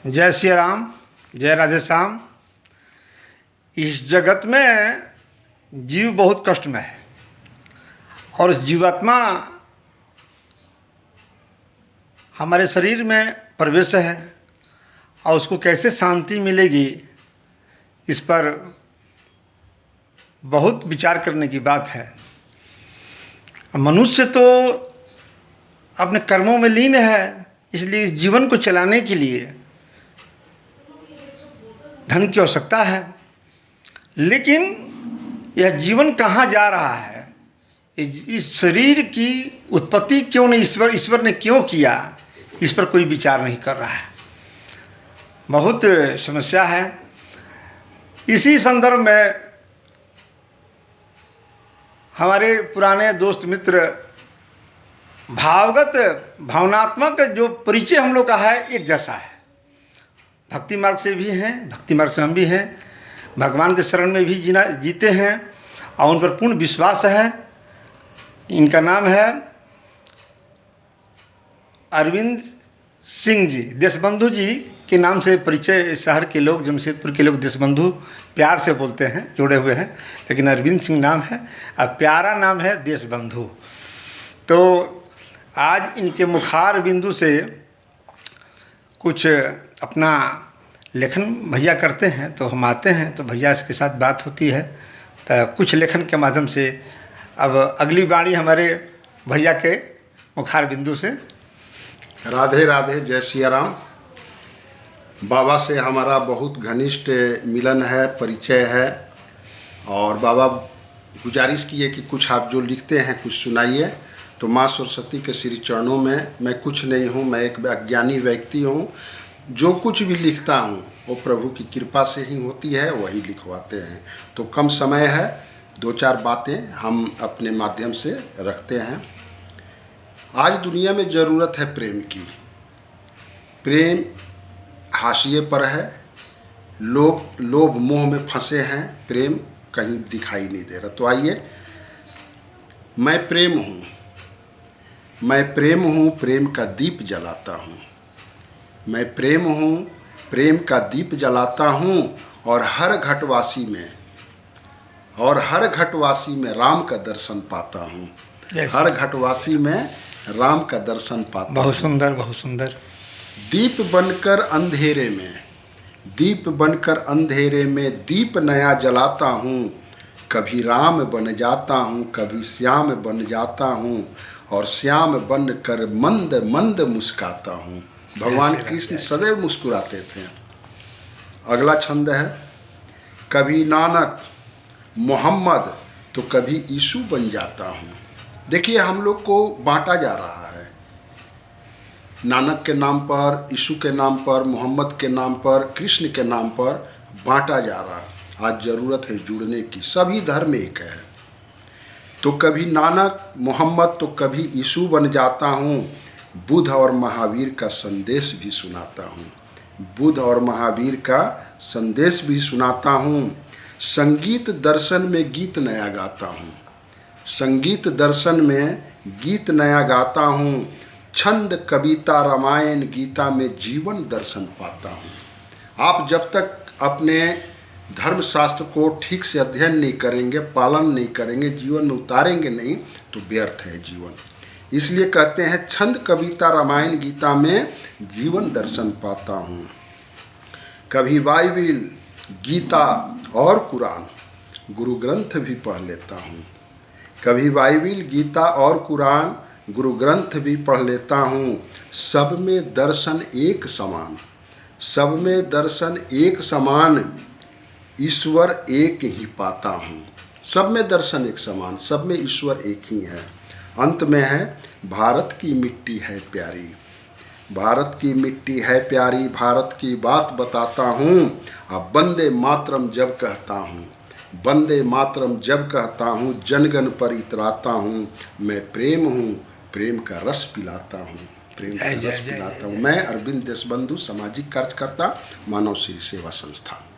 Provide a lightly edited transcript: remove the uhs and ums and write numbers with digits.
जय श्री राम, जय राधे श्याम। इस जगत में जीव बहुत कष्ट में है और जीवात्मा हमारे शरीर में प्रवेश है और उसको कैसे शांति मिलेगी, इस पर बहुत विचार करने की बात है। मनुष्य तो अपने कर्मों में लीन है, इसलिए इस जीवन को चलाने के लिए धन की आवश्यकता है। लेकिन यह जीवन कहाँ जा रहा है, इस शरीर की उत्पत्ति क्यों नहीं ईश्वर ने क्यों किया, इस पर कोई विचार नहीं कर रहा है। बहुत समस्या है। इसी संदर्भ में हमारे पुराने दोस्त मित्र भावनात्मक जो परिचय हम लोग का है एक जैसा है। भक्ति मार्ग से भी हैं, भक्ति मार्ग से हम भी हैं, भगवान के शरण में भी जीते हैं और उन पर पूर्ण विश्वास है। इनका नाम है अरविंद सिंह जी। देशबंधु जी के नाम से परिचय शहर के लोग, जमशेदपुर के लोग देशबंधु प्यार से बोलते हैं, जोड़े हुए हैं, लेकिन अरविंद सिंह नाम है और प्यारा नाम है देशबंधु। तो आज इनके मुखार बिंदु से कुछ अपना लेखन भैया करते हैं, तो हम आते हैं तो भैया के साथ बात होती है। तो कुछ लेखन के माध्यम से अब अगली वाणी हमारे भैया के मुखार बिंदु से। राधे राधे, जय सिया राम। बाबा से हमारा बहुत घनिष्ठ मिलन है, परिचय है, और बाबा गुजारिश किए कि कुछ आप जो लिखते हैं कुछ सुनाइए। तो माँ सरस्वती के श्री चरणों में मैं कुछ नहीं हूँ, मैं एक अज्ञानी व्यक्ति हूँ। जो कुछ भी लिखता हूँ वो प्रभु की कृपा से ही होती है, वही लिखवाते हैं। तो कम समय है, दो चार बातें हम अपने माध्यम से रखते हैं। आज दुनिया में ज़रूरत है प्रेम की। प्रेम हाशिए पर है, लोग लोभ मोह में फंसे हैं, प्रेम कहीं दिखाई नहीं दे रहा। तो आइए, मैं प्रेम हूँ, मैं प्रेम हूँ, प्रेम का दीप जलाता हूँ। मैं प्रेम हूँ, प्रेम का दीप जलाता हूँ, और हर घटवासी में राम का दर्शन पाता हूँ। हर घटवासी में राम का दर्शन पाता हूँ। बहुत सुंदर, बहुत सुंदर। दीप बनकर अंधेरे में दीप नया जलाता हूँ। कभी राम बन जाता हूँ, कभी श्याम बन जाता हूँ, और श्याम बन कर मंद मंद मुस्काता हूँ। भगवान कृष्ण सदैव मुस्कुराते थे। अगला छंद है, कभी नानक मोहम्मद तो कभी यीशु बन जाता हूँ। देखिए, हम लोग को बांटा जा रहा है, नानक के नाम पर, यीशु के नाम पर, मोहम्मद के नाम पर, कृष्ण के नाम पर बांटा जा रहा है। आज ज़रूरत है जुड़ने की, सभी धर्म एक है। तो कभी नानक मोहम्मद तो कभी यीशु बन जाता हूँ। बुद्ध और महावीर का संदेश भी सुनाता हूँ। बुद्ध और महावीर का संदेश भी सुनाता हूँ। संगीत दर्शन में गीत नया गाता हूँ। संगीत दर्शन में गीत नया गाता हूँ। छंद कविता रामायण गीता में जीवन दर्शन पाता हूँ। आप जब तक अपने धर्मशास्त्र को ठीक से अध्ययन नहीं करेंगे, पालन नहीं करेंगे, जीवन में उतारेंगे नहीं, तो व्यर्थ है जीवन। इसलिए कहते हैं छंद कविता रामायण गीता में जीवन दर्शन पाता हूँ। कभी बाइबिल, गीता और कुरान, गुरु ग्रंथ भी पढ़ लेता हूँ। कभी बाइबिल, गीता और कुरान, गुरु ग्रंथ भी पढ़ लेता हूँ। सब में दर्शन एक समान, सब में दर्शन एक समान, ईश्वर एक ही पाता हूँ। सब में दर्शन एक समान, सब में ईश्वर एक ही है। अंत में है, भारत की मिट्टी है प्यारी, भारत की मिट्टी है प्यारी, भारत की बात बताता हूँ। अब वंदे मातरम जब कहता हूँ, वंदे मातरम जब कहता हूँ, जनगण पर इतराता हूँ। मैं प्रेम हूँ, प्रेम का रस पिलाता हूँ, प्रेम का रस पिलाता हूँ। मैं अरविंद देशबंधु, सामाजिक कार्यकर्ता, मानव श्री सेवा संस्थान।